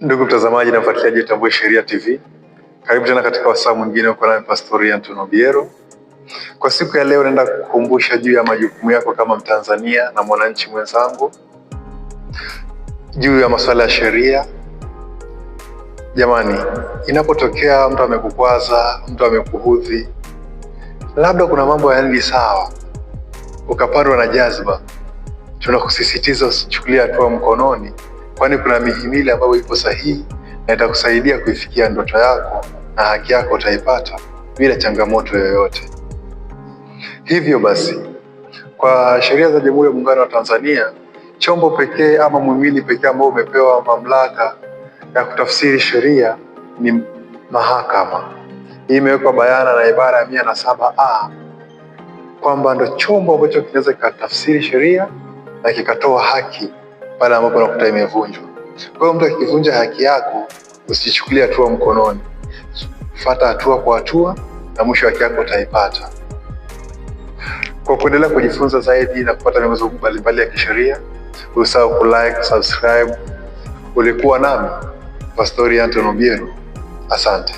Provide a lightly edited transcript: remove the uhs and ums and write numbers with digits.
Ndugu mtazamaji na mfuatiliaji wa Tambue Sheria TV, karibu tena katika wasaa mwingine. Uko nami Pastori Anton Obiero. Kwa siku ya leo naenda kukumbusha juu ya majukumu yako kama Mtanzania na mwananchi mwenzangu juu ya masuala ya sheria. Jamani, inapotokea mtu amekukwaza, mtu amekuudhi, labda kuna mambo hayaendi sawa, ukapandwa na jazba, tunakusisitiza usichukulie hatua mkononi, kwani kuna mihimili ambayo ipo sahihi na itakusaidia kuifikia ndoto yako na haki yako utaipata bila changamoto yoyote. Hivyo basi, kwa sheria za Jamhuri ya Muungano wa Tanzania, chombo pekee ama muhimili pekee ambao umepewa mamlaka ya kutafsiri sheria ni mahakama. Hii imewekwa bayana na ibara ya 107A kwamba ndo chombo ambacho kinaweza kikatafsiri sheria na kikatoa haki pale ambapo unakuta imevunjwa. Kwa hiyo mtu akivunja haki yako, usichukulie hatua mkononi. Fuata hatua kwa hatua na mwisho haki yako utaipata. Kwa kuendelea kujifunza zaidi na kupata miongozo mbalimbali ya kisheria, usahau kulike, subscribe. Ulikuwa nami Pastori Anton Obiero. Asante.